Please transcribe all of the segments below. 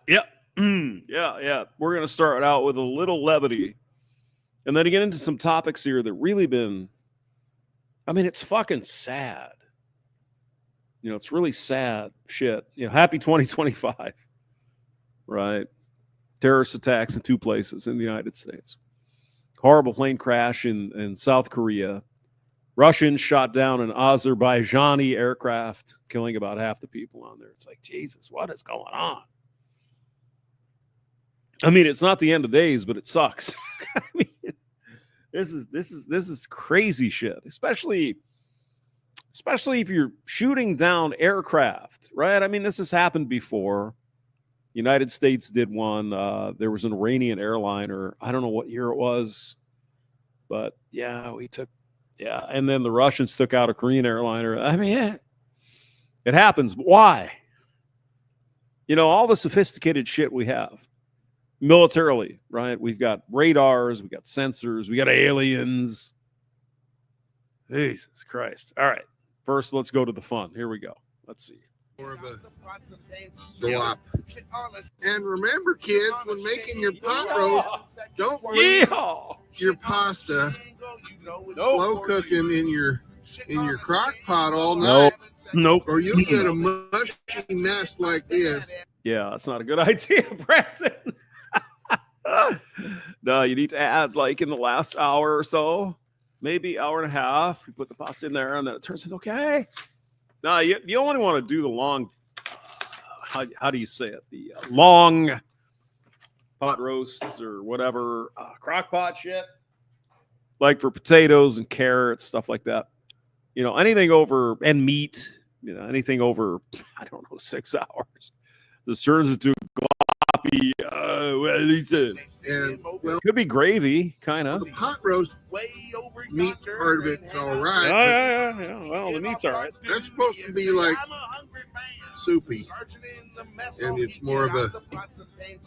Yeah. Yeah. We're going to start out with a little levity and then to get into some topics here that really been, I mean, it's fucking sad. It's really sad shit. Happy 2025, right? Terrorist attacks in two places in the United States. Horrible plane crash in South Korea. Russians shot down an Azerbaijani aircraft, killing about half the people on there. It's like, Jesus, what is going on? I mean, it's not the end of days, but it sucks. I mean, this is crazy shit, especially if you're shooting down aircraft, right? I mean, this has happened before. United States did one. There was an Iranian airliner. I don't know what year it was, but yeah, and then the Russians took out a Korean airliner. I mean, it happens. But why? All the sophisticated shit we have militarily, right? We've got radars, we got sensors, we got aliens. Jesus Christ. All right. First, let's go to the fun. Here we go. Let's see. More of a slop. And remember, kids, when making your pot roast, don't leave your pasta slow cooking in your crock pot all night. Nope. Or you'll get a mushy mess like this. Yeah, that's not a good idea, Brandon. No, you need to add like in the last hour or so, maybe hour and a half. You put the pasta in there, and then it turns into okay. No, you only want to do the long. How do you say it? The long pot roasts or whatever, crock pot shit, like for potatoes and carrots, stuff like that. Anything over and meat. Anything over, I don't know, 6 hours. This turns into gloppy. Could be gravy, kind of. The pot roast meat part of it's all right. Yeah. Well, the meat's all right. That's supposed to be like soupy, and it's more of a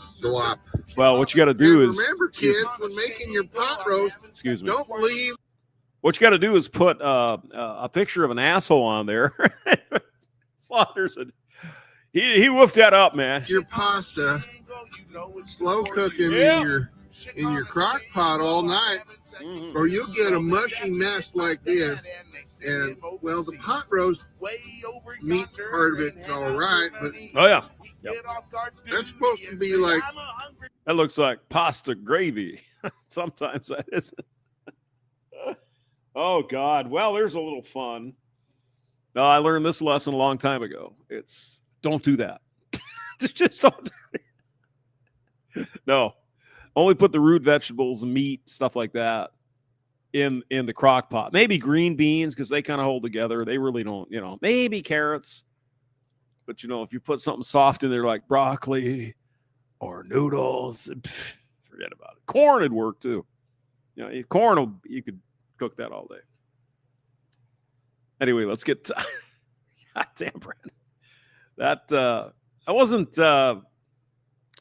slop. Well, what you got to do is remember, kids, when making your pot roast, excuse me, don't leave. What you got to do is put a picture of an asshole on there. Slaughters it. He woofed that up, man. Your pasta slow cooking in your crock pot all night, or you'll get a mushy mess like this. And well, the pot roast meat part of it's all right, but yep. That's supposed to be like that looks like pasta gravy. Sometimes that isn't. Oh God! Well, there's a little fun. I learned this lesson a long time ago. It's don't do that. Just don't do it. No. Only put the root vegetables, meat, stuff like that in the crock pot. Maybe green beans because they kind of hold together. They really don't, maybe carrots. But, if you put something soft in there like broccoli or noodles, forget about it. Corn would work too. Corn, you could cook that all day. Anyway, let's get to God damn, Brandon. That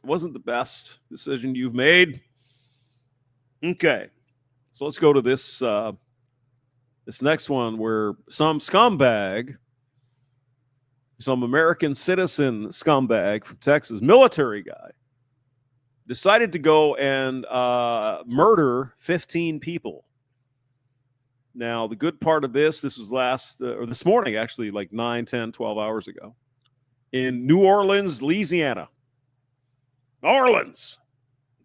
wasn't the best decision you've made. Okay, so let's go to this next one where some scumbag, some American citizen scumbag from Texas, military guy, decided to go and murder 15 people. Now, the good part of this was this morning, actually, like 9, 10, 12 hours ago, in New Orleans, Louisiana. Orleans,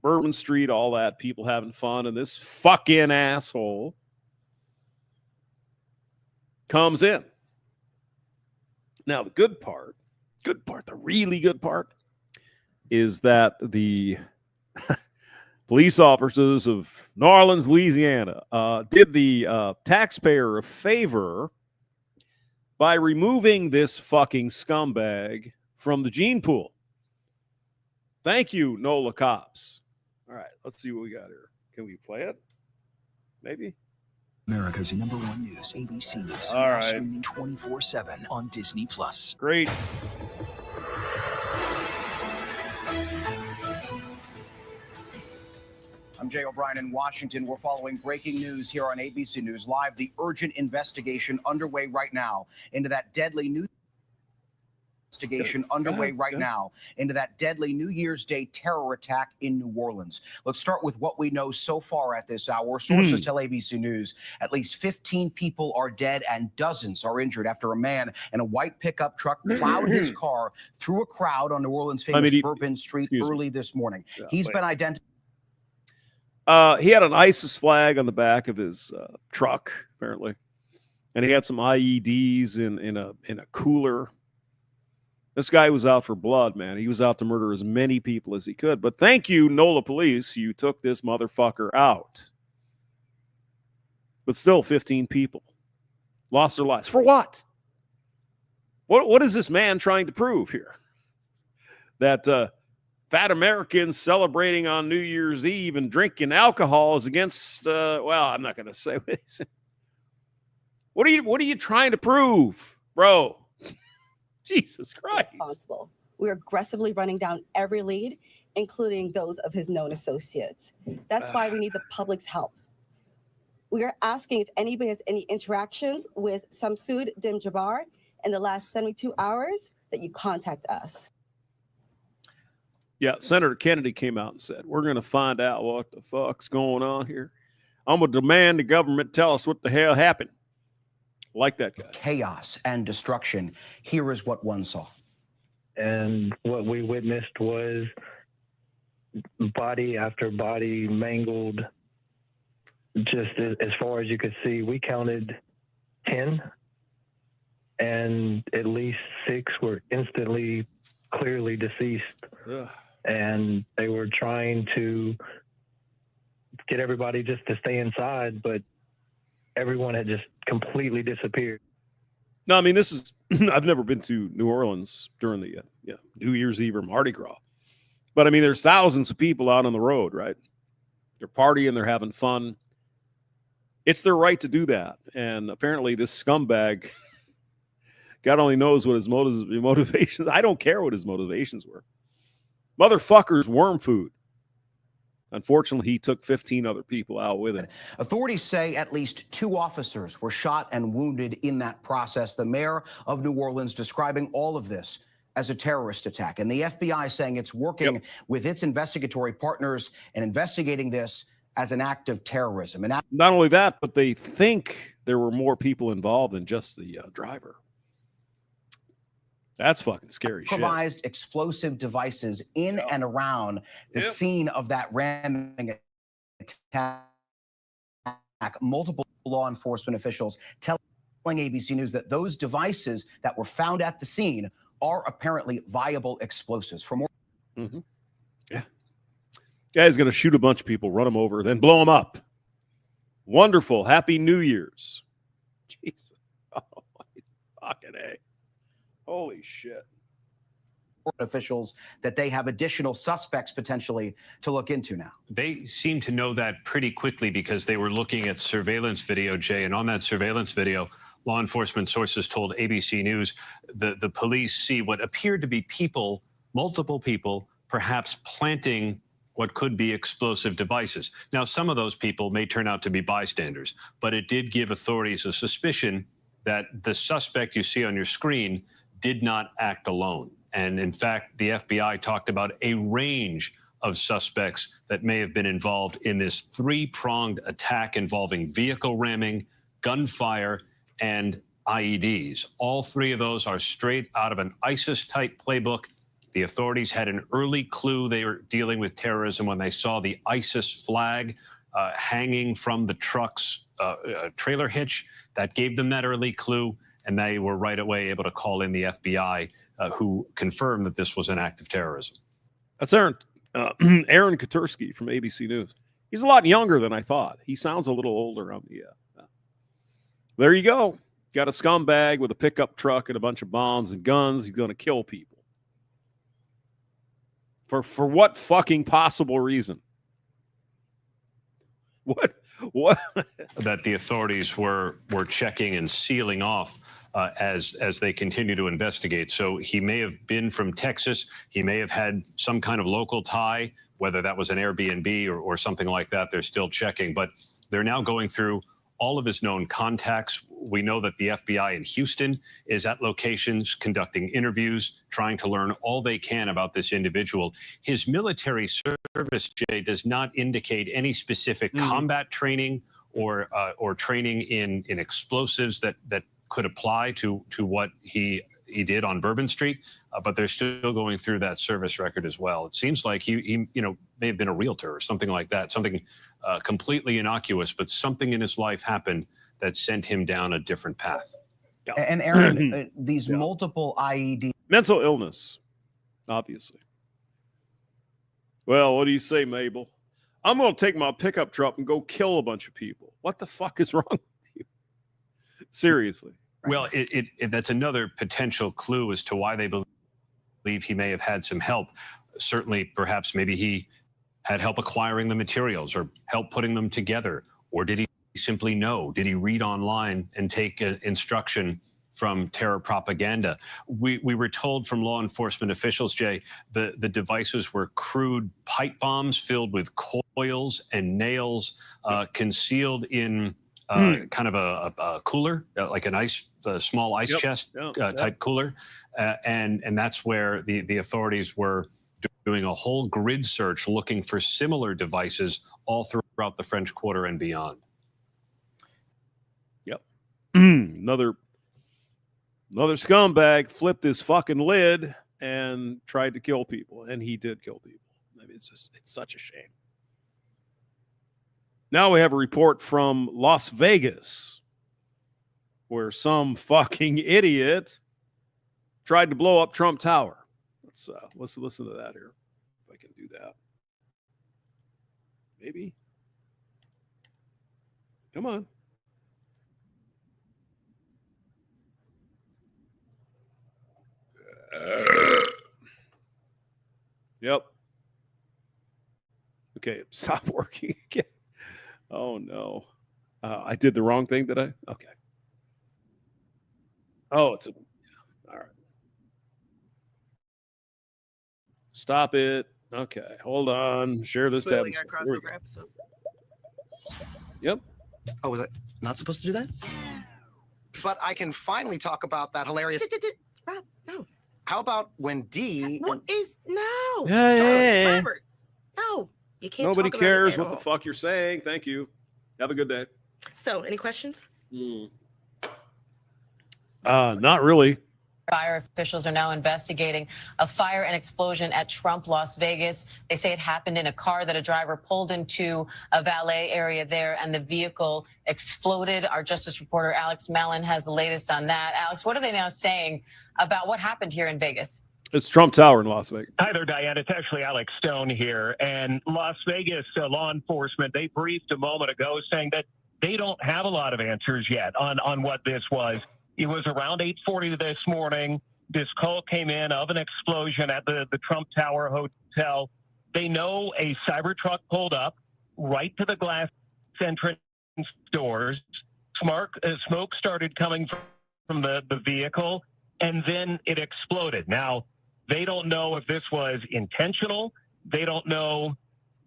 Bourbon Street, all that, people having fun, and this fucking asshole comes in. Now, the good part, the really good part, is that the police officers of New Orleans, Louisiana, did the taxpayer a favor by removing this fucking scumbag from the gene pool. Thank you, NOLA cops. All right, let's see what we got here. Can we play it? Maybe? America's #1 news, ABC News. All right. Streaming 24/7 on Disney+. Great. I'm Jay O'Brien in Washington. We're following breaking news here on ABC News Live. The urgent investigation underway right now into that deadly news investigation underway right now into that deadly New Year's Day terror attack in New Orleans. Let's start with what we know so far at this hour. Sources tell ABC News at least 15 people are dead and dozens are injured after a man in a white pickup truck plowed his car through a crowd on New Orleans' famous Bourbon Street early this morning. He's been identified. He had an ISIS flag on the back of his truck, apparently, and he had some IEDs in a cooler. This guy was out for blood, man. He was out to murder as many people as he could. But thank you, NOLA police. You took this motherfucker out. But still, 15 people lost their lives. For what? What is this man trying to prove here? That fat Americans celebrating on New Year's Eve and drinking alcohol is against, well, I'm not going to say what he said. What are you trying to prove, bro? Jesus Christ. Responsible. We're aggressively running down every lead, including those of his known associates. That's why we need the public's help. We are asking if anybody has any interactions with Samsud Dim-Jabbar in the last 72 hours that you contact us. Yeah, Senator Kennedy came out and said, we're going to find out what the fuck's going on here. I'm going to demand the government tell us what the hell happened. Like that guy. Chaos and destruction. Here is what one saw. And what we witnessed was body after body mangled. Just as far as you could see, we counted 10, and at least 6 were instantly, clearly deceased. Ugh. And they were trying to get everybody just to stay inside, but everyone had just completely disappeared. No, I mean, this is, I've never been to New Orleans during the New Year's Eve or Mardi Gras. But I mean, there's thousands of people out on the road, right? They're partying, they're having fun. It's their right to do that. And apparently this scumbag, God only knows what his motivations. I don't care what his motivations were. Motherfucker's worm food. Unfortunately, he took 15 other people out with him. Authorities say at least 2 officers were shot and wounded in that process. The mayor of New Orleans describing all of this as a terrorist attack. And the FBI saying it's working with its investigatory partners and investigating this as an act of terrorism. And not only that, but they think there were more people involved than just the driver. That's fucking scary shit. Improvised explosive devices in and around the scene of that ramming attack. Multiple law enforcement officials telling ABC News that those devices that were found at the scene are apparently viable explosives. For more, yeah, he's going to shoot a bunch of people, run them over, then blow them up. Wonderful, happy New Year's. Jesus, oh my fucking A. Holy shit. Officials that they have additional suspects potentially to look into now. They seem to know that pretty quickly because they were looking at surveillance video, Jay, and on that surveillance video, law enforcement sources told ABC News the police see what appeared to be people, multiple people, perhaps planting what could be explosive devices. Now, some of those people may turn out to be bystanders, but it did give authorities a suspicion that the suspect you see on your screen did not act alone. And in fact, the FBI talked about a range of suspects that may have been involved in this 3-pronged attack involving vehicle ramming, gunfire, and IEDs. All 3 of those are straight out of an ISIS-type playbook. The authorities had an early clue they were dealing with terrorism when they saw the ISIS flag hanging from the truck's trailer hitch. That gave them that early clue, and they were right away able to call in the FBI, who confirmed that this was an act of terrorism. That's Aaron Katursky from ABC News. He's a lot younger than I thought. He sounds a little older on the. There you go. Got a scumbag with a pickup truck and a bunch of bombs and guns. He's going to kill people. For what fucking possible reason? What? That the authorities were checking and sealing off as they continue to investigate. So he may have been from Texas. He may have had some kind of local tie, whether that was an Airbnb or something like that. They're still checking, but they're now going through all of his known contacts. We know that the FBI in Houston is at locations conducting interviews, trying to learn all they can about this individual. His military service, Jay, does not indicate any specific combat training or training in explosives that could apply to what he did on Bourbon Street, but they're still going through that service record as well. It seems like he may have been a realtor or something like that, something completely innocuous, but something in his life happened that sent him down a different path. Yeah. And Aaron, these multiple IED Mental illness, obviously. Well, what do you say, Mabel? I'm going to take my pickup truck and go kill a bunch of people. What the fuck is wrong with you? Seriously. Well, that's another potential clue as to why they believe he may have had some help. Certainly, perhaps maybe he had help acquiring the materials or help putting them together. Or did he simply know? Did he read online and take instruction from terror propaganda? We were told from law enforcement officials, Jay, the devices were crude pipe bombs filled with coils and nails, concealed in kind of a cooler, like a small ice chest type cooler. And that's where the authorities were doing a whole grid search looking for similar devices all throughout the French Quarter and beyond. Yep. Another scumbag flipped his fucking lid and tried to kill people. And he did kill people. I mean, it's such a shame. Now we have a report from Las Vegas where some fucking idiot tried to blow up Trump Tower. Let's listen to that here. If I can do that. Maybe. Come on. Yep. Okay, stop working again. Oh no. I did the wrong thing, did I? Okay. Oh, all right. Stop it. Okay, hold on. Share this tab. Episode. Yep. Oh, was I not supposed to do that? But I can finally talk about that hilarious. Rob, no. How about when D? What is no? Yeah. Robert, no, you can't. Nobody talk cares about it what at the fuck you're saying. Thank you. Have a good day. So, any questions? Not really. Fire officials are now investigating a fire and explosion at Trump Las Vegas. They say it happened in a car that a driver pulled into a valet area there and the vehicle exploded. Our Justice reporter Alex Mallon has the latest on that. Alex, what are they now saying about what happened here in Vegas? It's Trump Tower in Las Vegas. Hi there, Diane. It's actually Alex Stone here. And Las Vegas law enforcement, they briefed a moment ago saying that they don't have a lot of answers yet on what this was. It was around 8:40 this morning. This call came in of an explosion at the Trump Tower Hotel. They know a Cybertruck pulled up right to the glass entrance doors. Smoke started coming from the vehicle, and then it exploded. Now, they don't know if this was intentional. They don't know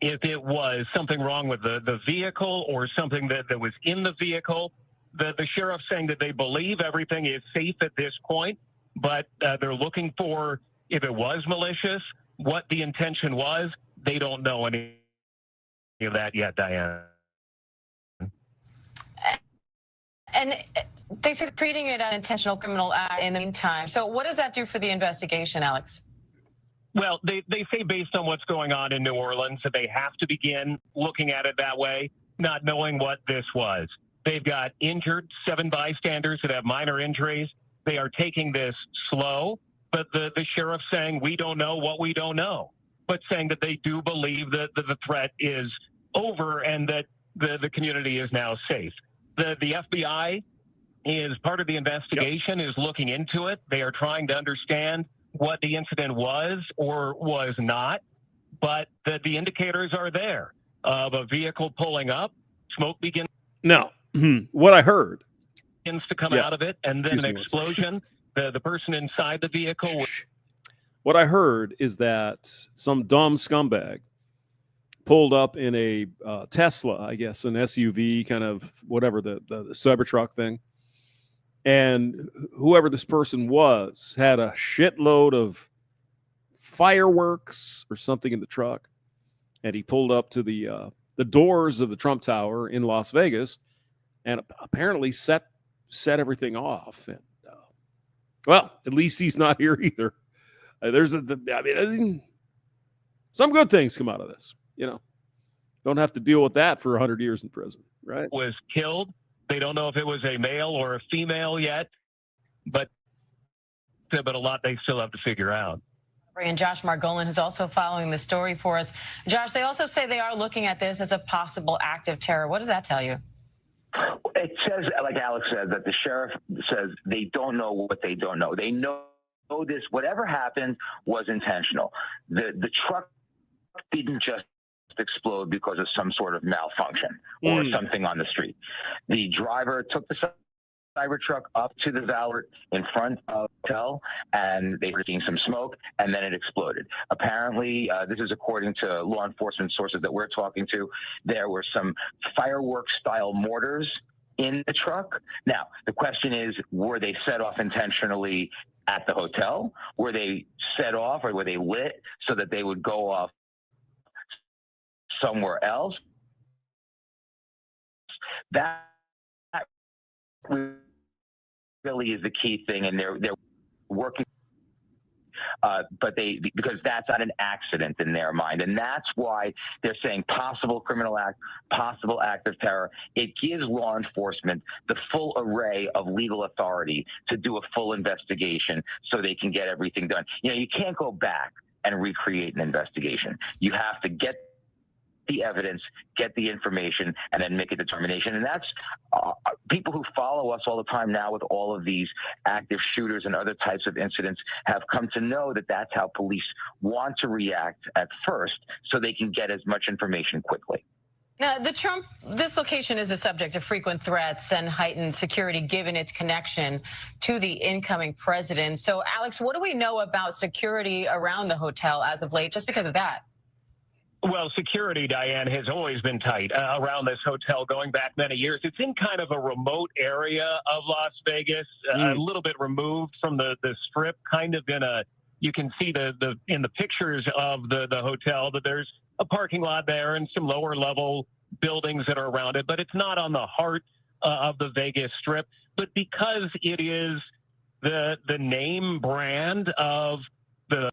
if it was something wrong with the vehicle or something that was in the vehicle. The sheriff's saying that they believe everything is safe at this point, but they're looking for if it was malicious, what the intention was. They don't know any of that yet, Diane. And they said treating it an intentional criminal act in the meantime. So what does that do for the investigation, Alex? Well, they say based on what's going on in New Orleans that they have to begin looking at it that way, not knowing what this was. They've got injured 7 bystanders that have minor injuries. They are taking this slow, but the sheriff's saying we don't know what we don't know, but saying that they do believe that the threat is over and that the community is now safe. The FBI is part of the investigation, is looking into it. They are trying to understand what the incident was or was not, but the indicators are there of a vehicle pulling up, smoke begins. No. What I heard to come out of it, and then an explosion. The person inside the vehicle. What I heard is that some dumb scumbag pulled up in a Tesla, I guess, an SUV, kind of whatever, the Cybertruck thing. And whoever this person was had a shitload of fireworks or something in the truck. And he pulled up to the doors of the Trump Tower in Las Vegas and apparently set everything off. And well, at least he's not here either. Some good things come out of this. Don't have to deal with that for 100 years in prison, right? Was killed. They don't know if it was a male or a female yet, but a lot they still have to figure out. And Josh Margolin is also following the story for us. Josh, they also say they are looking at this as a possible act of terror. What does that tell you? It says, like Alex said, that the sheriff says they don't know what they don't know. They know this, whatever happened was intentional. The truck didn't just explode because of some sort of malfunction or something on the street. The driver took the Cybertruck up to the valet in front of the hotel, and they were seeing some smoke, and then it exploded. Apparently, this is according to law enforcement sources that we're talking to, there were some fireworks-style mortars in the truck. Now, the question is, were they set off intentionally at the hotel? Were they set off or were they lit so that they would go off somewhere else? That really is the key thing, and they're working. Because that's not an accident in their mind, and that's why they're saying possible criminal act, possible act of terror. It gives law enforcement the full array of legal authority to do a full investigation, so they can get everything done. You can't go back and recreate an investigation. You have to get the evidence, get the information, and then make a determination. And that's people who follow us all the time now with all of these active shooters and other types of incidents have come to know that that's how police want to react at first, so they can get as much information quickly. Now, this location is a subject of frequent threats and heightened security given its connection to the incoming president. So, Alex, what do we know about security around the hotel as of late, just because of that? Well, security, Diane, has always been tight around this hotel going back many years. It's in kind of a remote area of Las Vegas, a little bit removed from the strip, kind of you can see in the pictures of the hotel that there's a parking lot there and some lower level buildings that are around it, but it's not on the heart of the Vegas Strip. But because it is the name brand of the...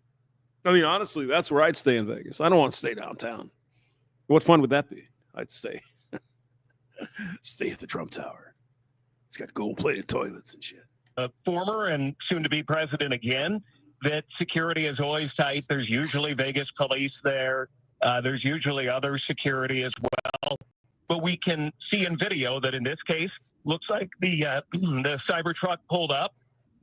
I mean, honestly, that's where I'd stay in Vegas. I don't want to stay downtown. What fun would that be? I'd stay at the Trump Tower. It's got gold-plated toilets and shit. Former and soon-to-be president again, that security is always tight. There's usually Vegas police there. There's usually other security as well. But we can see in video that in this case, looks like the Cybertruck pulled up,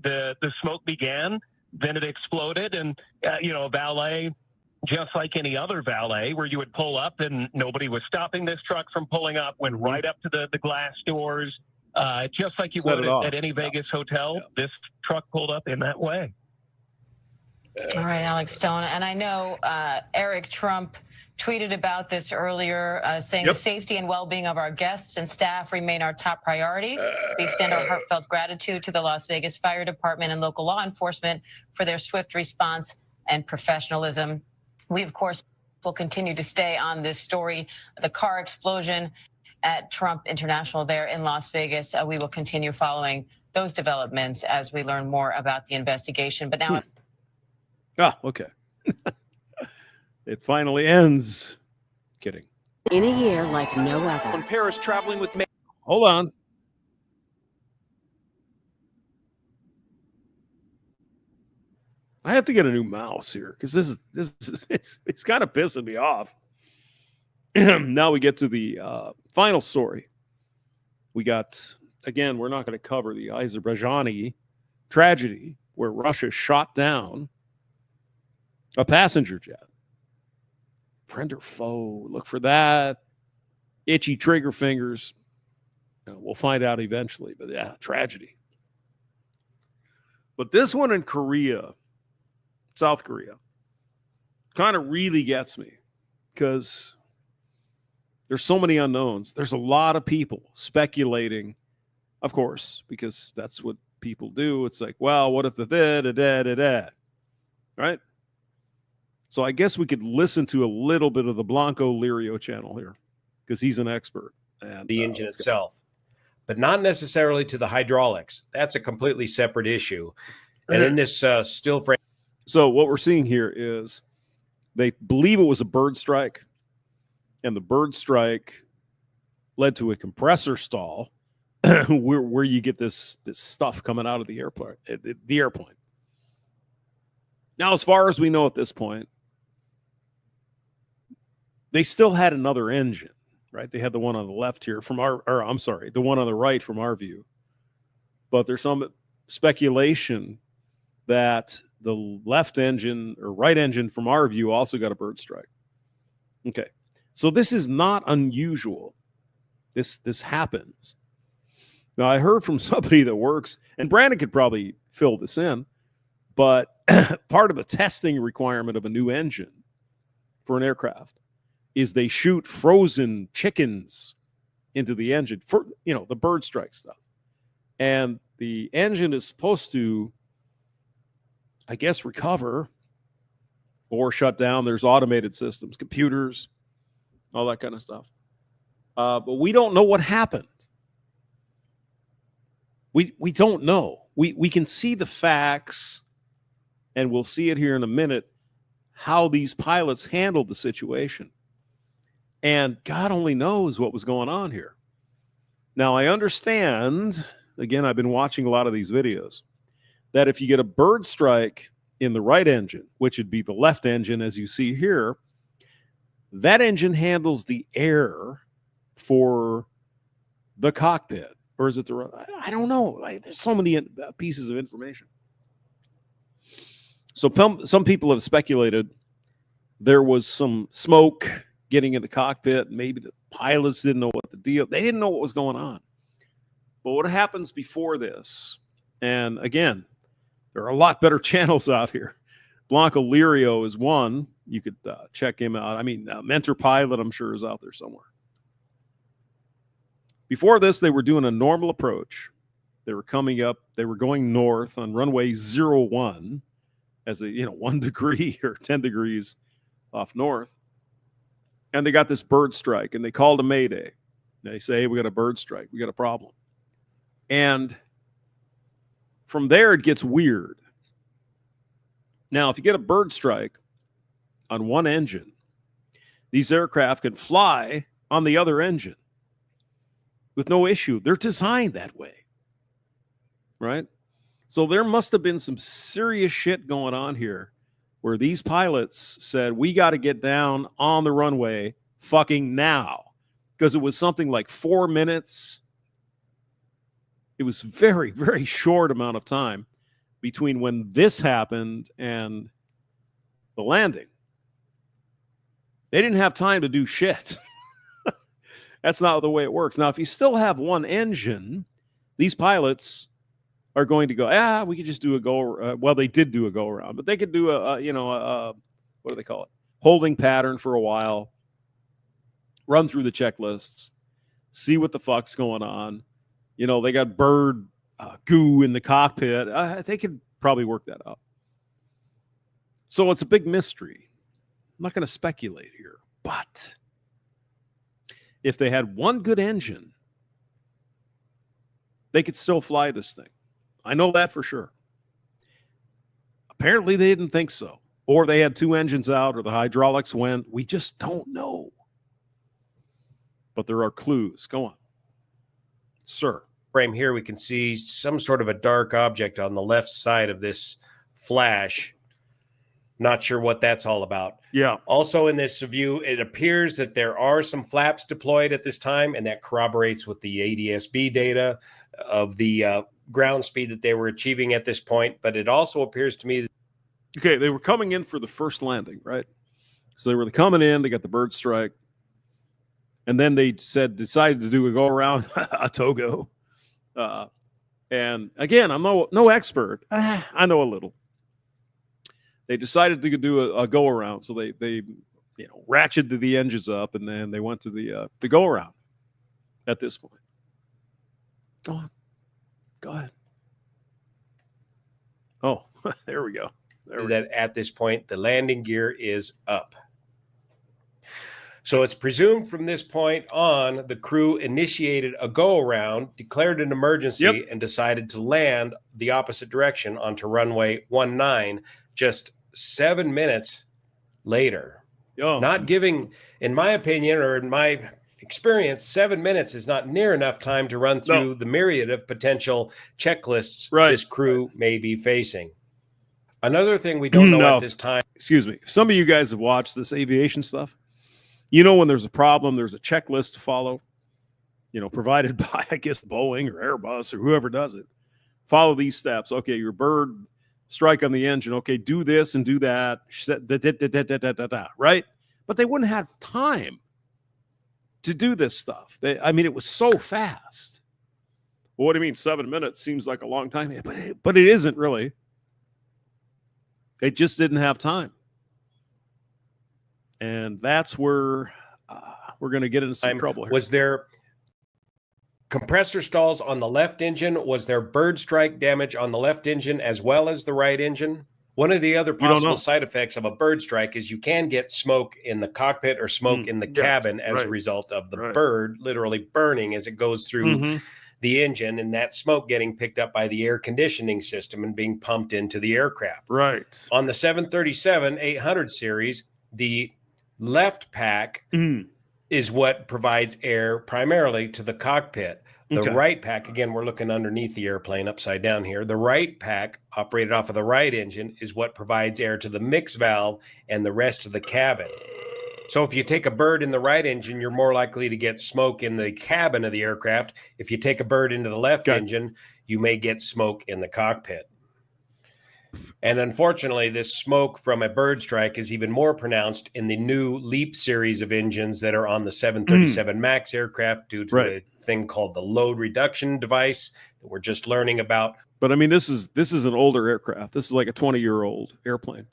the smoke began, then it exploded, and a valet, just like any other valet, where you would pull up and nobody was stopping this truck from pulling up, went right up to the glass doors, just like you would at any Vegas hotel. This truck pulled up in that way. All right, Alex Stone. And I know Eric Trump tweeted about this earlier, saying the safety and well-being of our guests and staff remain our top priority. We extend our heartfelt gratitude to the Las Vegas Fire Department and local law enforcement for their swift response and professionalism. We, of course, will continue to stay on this story. The car explosion at Trump International there in Las Vegas. We will continue following those developments as we learn more about the investigation. But now... okay. It finally ends. Kidding. In a year like no other. On Paris traveling with me. Hold on. I have to get a new mouse here because this is it's kind of pissing me off. Now we get to the final story. We got, again, we're not going to cover the Azerbaijani tragedy where Russia shot down a passenger jet. Friend or foe, look for that. Itchy trigger fingers. We'll find out eventually, but yeah, tragedy. But this one in Korea, South Korea, kind of really gets me because There's so many unknowns. There's a lot of people speculating, of course, because that's what people do. It's like, well, what if the da-da-da-da-da, right? So I guess we could listen to a little bit of the Blanco Lirio channel here because he's an expert. And the engine itself, but not necessarily to the hydraulics. That's a completely separate issue. And in this still frame. So what we're seeing here is they believe it was a bird strike, and the bird strike led to a compressor stall where you get this stuff coming out of the airplane. Now, as far as we know at this point, they still had another engine. Right, they had the one on the left here from the one on the right from our view. But there's some speculation that the left engine or right engine from our view also got a bird strike. Okay, so this is not unusual. This happens. Now, I heard from somebody that works, and Brandon could probably fill this in, but part of the testing requirement of a new engine for an aircraft is they shoot frozen chickens into the engine for, the bird strike stuff. And the engine is supposed to, I guess, recover or shut down. There's automated systems, computers, all that kind of stuff. But we don't know what happened. We don't know. We can see the facts, and we'll see it here in a minute, how these pilots handled the situation. And God only knows what was going on here. Now, I understand, again, I've been watching a lot of these videos, that if you get a bird strike in the right engine, which would be the left engine, as you see here, that engine handles the air for the cockpit. Or is it the right? I don't know. There's so many pieces of information. So some people have speculated there was some smoke getting in the cockpit. Maybe the pilots didn't know what the deal. They didn't know what was going on. But what happens before this? And again, there are a lot better channels out here. Blanco Lirio is one. You could check him out. I mean, Mentor Pilot, I'm sure, is out there somewhere. Before this, they were doing a normal approach. They were coming up. They were going north on runway 01 as a 1 degree or 10 degrees off north. And they got this bird strike, and they called a mayday. They say, hey, we got a bird strike. We got a problem. And from there, it gets weird. Now, if you get a bird strike on one engine, these aircraft can fly on the other engine with no issue. They're designed that way, right? So there must have been some serious shit going on here where these pilots said, we got to get down on the runway fucking now, because it was something like 4 minutes. It was very, very short amount of time between when this happened and the landing. They didn't have time to do shit. That's not the way it works. Now, if you still have one engine, these pilots are going to go, we could just do a go. Well, they did do a go around, but they could do a what do they call it? Holding pattern for a while, run through the checklists, see what the fuck's going on. They got bird goo in the cockpit. They could probably work that out. So it's a big mystery. I'm not going to speculate here, but if they had one good engine, they could still fly this thing. I know that for sure. Apparently, they didn't think so. Or they had two engines out, or the hydraulics went. We just don't know. But there are clues. Go on. Sir. Frame here, we can see some sort of a dark object on the left side of this flash. Not sure what that's all about. Yeah. Also in this view, it appears that there are some flaps deployed at this time, and that corroborates with the ADS-B data of the ground speed that they were achieving at this point. But it also appears to me that okay, they were coming in for the first landing, right? So they were coming in, they got the bird strike, and then they decided to do a go around a Togo. And again, I'm no expert. I know a little. They decided to do a go around, so they ratcheted the engines up, and then they went to the go around at this point. Go on. Go ahead. Oh, there we go. That at this point, the landing gear is up. So it's presumed from this point on, the crew initiated a go-around, declared an emergency, and decided to land the opposite direction onto runway 19 just 7 minutes later. Not giving, in my opinion, or in my experience, 7 minutes is not near enough time to run through the myriad of potential checklists this crew may be facing. Another thing we don't know at this time. Excuse me. Some of you guys have watched this aviation stuff. You know, when there's a problem, there's a checklist to follow, provided by, I guess, Boeing or Airbus or whoever does it. Follow these steps. Okay, your bird strike on the engine. Okay, do this and do that. Right? But they wouldn't have time to do this stuff. It was so fast. Well, what do you mean 7 minutes seems like a long time? But it isn't really. They just didn't have time. And that's where we're going to get into some trouble here. Was there compressor stalls on the left engine? Was there bird strike damage on the left engine as well as the right engine? One of the other possible side effects of a bird strike is you can get smoke in the cockpit or smoke in the cabin as a result of the bird literally burning as it goes through the engine, and that smoke getting picked up by the air conditioning system and being pumped into the aircraft. Right. On the 737-800 series, the left pack is what provides air primarily to the cockpit. The right pack, again, we're looking underneath the airplane upside down here. The right pack, operated off of the right engine, is what provides air to the mix valve and the rest of the cabin. So if you take a bird in the right engine, you're more likely to get smoke in the cabin of the aircraft. If you take a bird into the left engine, you may get smoke in the cockpit. And unfortunately, this smoke from a bird strike is even more pronounced in the new LEAP series of engines that are on the 737 MAX aircraft due to a thing called the load reduction device that we're just learning about. But this is an older aircraft. This is like a 20-year-old airplane.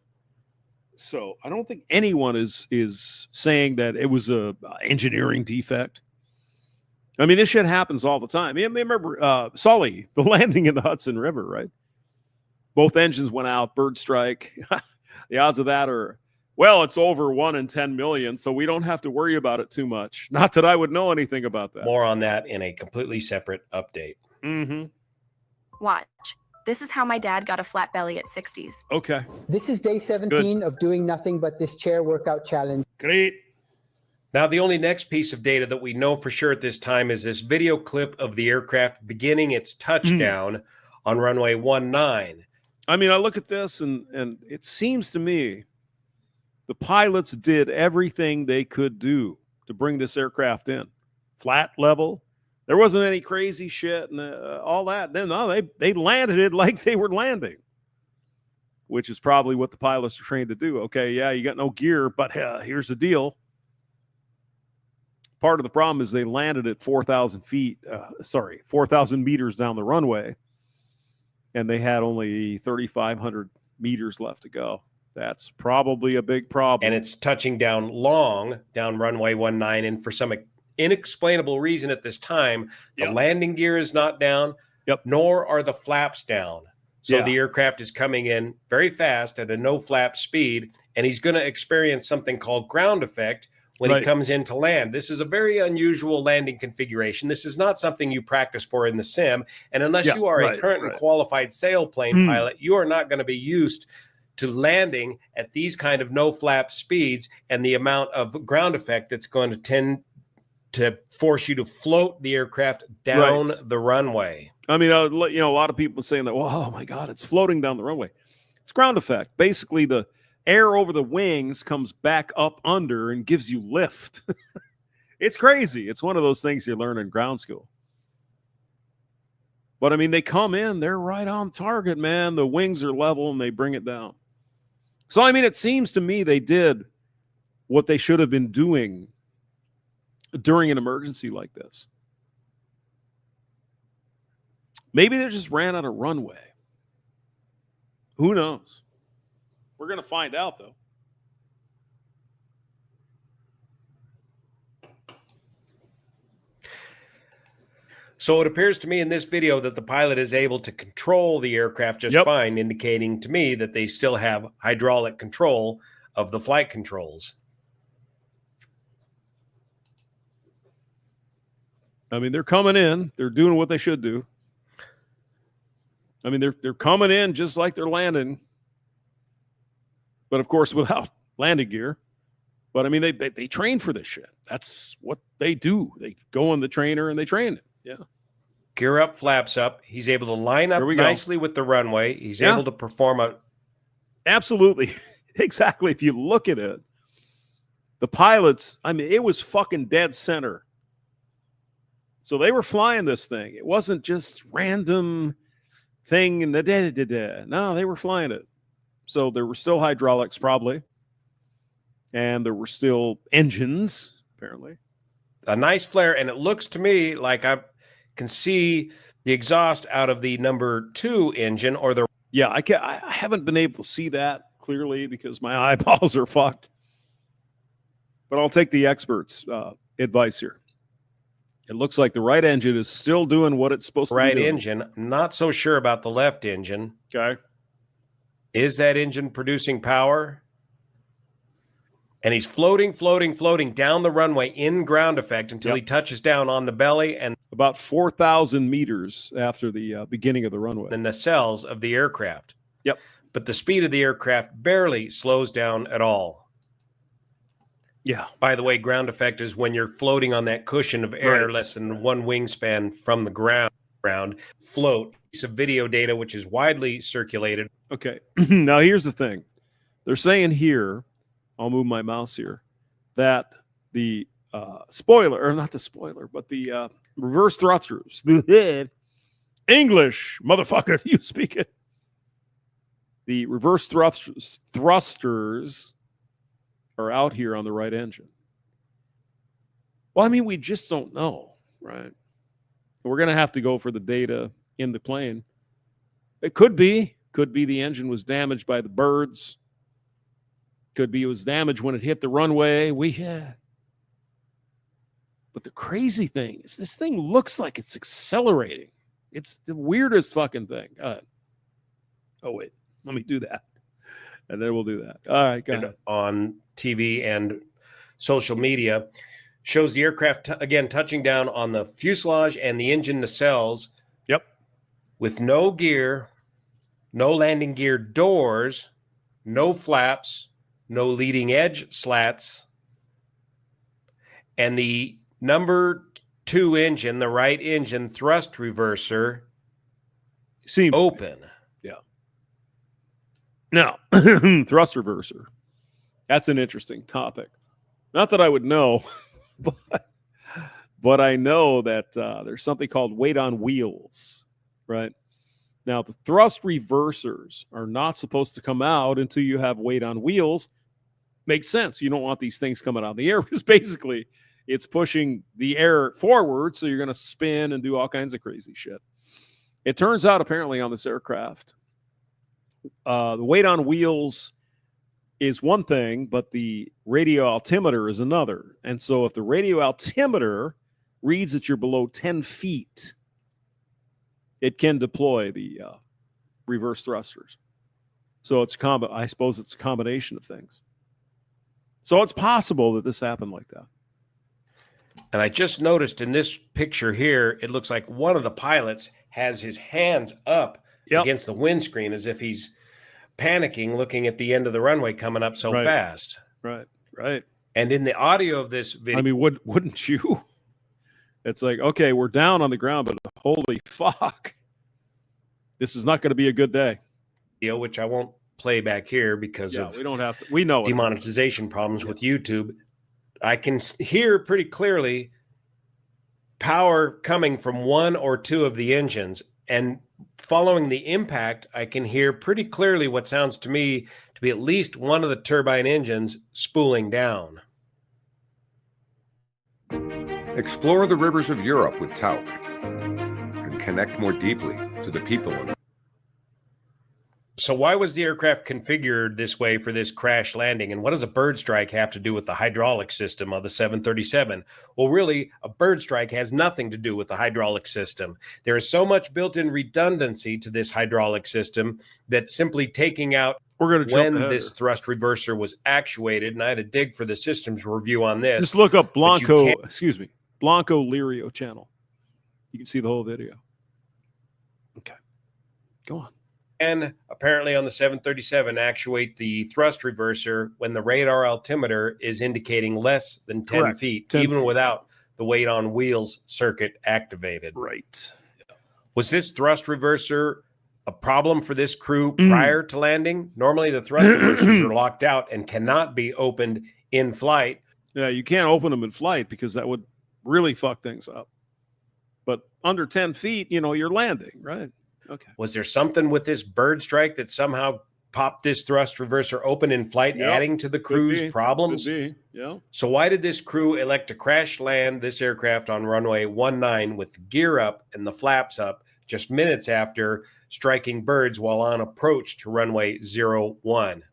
So I don't think anyone is saying that it was a engineering defect. This shit happens all the time. Remember Sully, the landing in the Hudson River, right? Both engines went out, bird strike. The odds of that are, it's over 1 in 10 million, so we don't have to worry about it too much. Not that I would know anything about that. More on that in a completely separate update. Watch. This is how my dad got a flat belly at 60s. Okay. This is day 17 of doing nothing but this chair workout challenge. Great. Now, the only next piece of data that we know for sure at this time is this video clip of the aircraft beginning its touchdown on runway 19. I look at this and it seems to me the pilots did everything they could do to bring this aircraft in. Flat level. There wasn't any crazy shit and all that. They landed it like they were landing, which is probably what the pilots are trained to do. Okay, yeah, you got no gear, but here's the deal. Part of the problem is they landed at 4,000 meters down the runway, and they had only 3,500 meters left to go. That's probably a big problem. And it's touching down long down runway 19, and for some inexplainable reason at this time, the landing gear is not down, nor are the flaps down. So the aircraft is coming in very fast at a no flap speed, and he's going to experience something called ground effect when he comes in to land. This is a very unusual landing configuration. This is not something you practice for in the sim. And unless you are a current and qualified sailplane pilot, you are not going to be used to landing at these kind of no flap speeds and the amount of ground effect that's going to tend to force you to float the aircraft down the runway. A lot of people saying that, oh my God, it's floating down the runway. It's ground effect. Basically, the air over the wings comes back up under and gives you lift. It's crazy. It's one of those things you learn in ground school. But they come in, they're right on target, man. The wings are level and they bring it down. So, it seems to me they did what they should have been doing during an emergency like this. Maybe they just ran out of runway. Who knows? We're going to find out, though. So it appears to me in this video that the pilot is able to control the aircraft just fine, indicating to me that they still have hydraulic control of the flight controls. I mean, they're coming in. They're doing what they should do. I mean, they're coming in just like they're landing. But, of course, without landing gear. But, I mean, they train for this shit. That's what they do. They go on the trainer and they train it. Yeah. Gear up, flaps up. He's able to line up nicely with the runway. He's able to perform a... Absolutely. Exactly. If you look at it, the pilots, I mean, it was fucking dead center. So they were flying this thing. It wasn't just random thing and the No, they were flying it. So there were still hydraulics probably. And there were still engines, apparently. A nice flare, and it looks to me like I can see the exhaust out of the number 2 engine or the... Yeah, I haven't been able to see that clearly because my eyeballs are fucked. But I'll take the experts' advice here. It looks like the right engine is still doing what it's supposed to be doing. Right engine. I'm not so sure about the left engine. Okay. Is that engine producing power? And he's floating down the runway in ground effect until he touches down on the belly and about 4,000 meters after the beginning of the runway. The nacelles of the aircraft. Yep. But the speed of the aircraft barely slows down at all. Yeah. By the way, ground effect is when you're floating on that cushion of air less than 1 wingspan from the ground. Float. Some video data which is widely circulated. Okay. Now here's the thing. They're saying here, I'll move my mouse here, that the spoiler, or not the spoiler, but the reverse thrusters, English, motherfucker, you speak it. The reverse thrusters are out here on the right engine. Well, I mean, we just don't know, right? We're going to have to go for the data in the plane. It could be the engine was damaged by the birds. Could be it was damaged when it hit the runway. But the crazy thing is this thing looks like it's accelerating. It's the weirdest fucking thing. Oh, wait. Let me do that. And then we'll do that. All right, go ahead. On TV and social media shows the aircraft, again, touching down on the fuselage and the engine nacelles. Yep. With no gear, no landing gear doors, no flaps, no leading edge slats, and the number 2 engine, the right engine thrust reverser, seems open. Yeah. Now, thrust reverser. That's an interesting topic. Not that I would know, but I know that there's something called weight on wheels, right? Now, the thrust reversers are not supposed to come out until you have weight on wheels. Makes sense. You don't want these things coming out of the air because basically it's pushing the air forward, so you're going to spin and do all kinds of crazy shit. It turns out apparently on this aircraft, the weight on wheels is one thing, but the radio altimeter is another. And so if the radio altimeter reads that you're below 10 feet, it can deploy the reverse thrusters. So I suppose it's a combination of things. So it's possible that this happened like that. And I just noticed in this picture here, it looks like one of the pilots has his hands up against the windscreen as if he's panicking, looking at the end of the runway coming up so fast. Right. And in the audio of this video... I mean, wouldn't you? It's like, okay, we're down on the ground, but holy fuck. This is not going to be a good day. Which I won't play back here because of we don't have to. We know demonetization problems with YouTube. I can hear pretty clearly power coming from 1 or 2 of the engines, and following the impact, I can hear pretty clearly what sounds to me to be at least one of the turbine engines spooling down. Explore the rivers of Europe with Tauch and connect more deeply to the people in So why was the aircraft configured this way for this crash landing? And what does a bird strike have to do with the hydraulic system of the 737? Well, really, a bird strike has nothing to do with the hydraulic system. There is so much built-in redundancy to this hydraulic system that simply taking out when this thrust reverser was actuated, and I had to dig for the systems review on this. Just look up Blanco Lirio channel. You can see the whole video. Okay. Go on. And apparently on the 737 actuate the thrust reverser when the radar altimeter is indicating less than 10 Correct. feet, 10 even feet. without the weight on wheels circuit activated. Right. Was this thrust reverser a problem for this crew prior to landing? Normally the thrust reversers are locked out and cannot be opened in flight. Yeah, you can't open them in flight because that would really fuck things up. But under 10 feet, you're landing, right? Okay. Was there something with this bird strike that somehow popped this thrust reverser open in flight, Yep. adding to the crew's problems? Could be. Yeah. So why did this crew elect to crash land this aircraft on runway 19 with the gear up and the flaps up just minutes after striking birds while on approach to runway 01?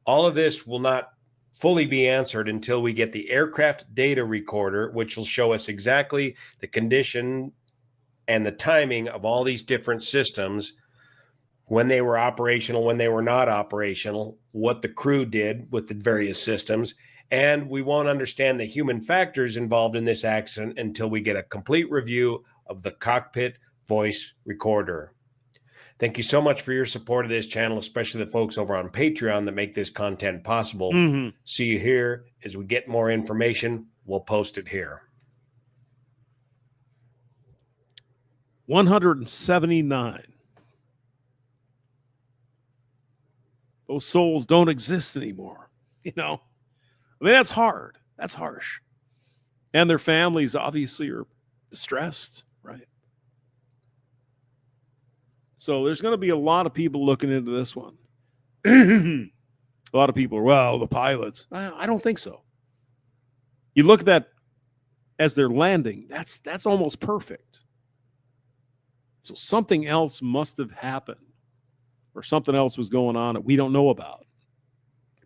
All of this will not fully be answered until we get the aircraft data recorder, which will show us exactly the condition and the timing of all these different systems, when they were operational, when they were not operational, what the crew did with the various systems. And we won't understand the human factors involved in this accident until we get a complete review of the cockpit voice recorder. Thank you so much for your support of this channel, especially the folks over on Patreon that make this content possible. See you here. As we get more information, we'll post it here. 179. Those souls don't exist anymore. I mean, that's hard. That's harsh. And their families obviously are distressed, right? So there's going to be a lot of people looking into this one. A lot of people are, well, the pilots. I don't think so. You look at that as they're landing, that's almost perfect. So something else must have happened, or something else was going on that we don't know about.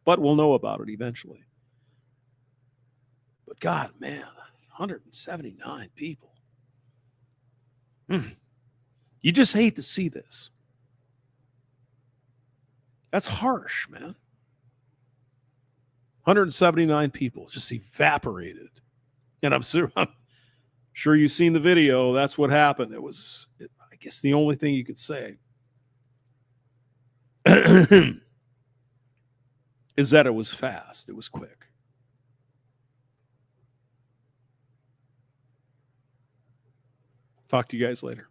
But we'll know about it eventually. But God, man, 179 people. You just hate to see this. That's harsh, man. 179 people just evaporated. And I'm sure you've seen the video. That's what happened. It was, I guess, the only thing you could say is that it was fast. It was quick. Talk to you guys later.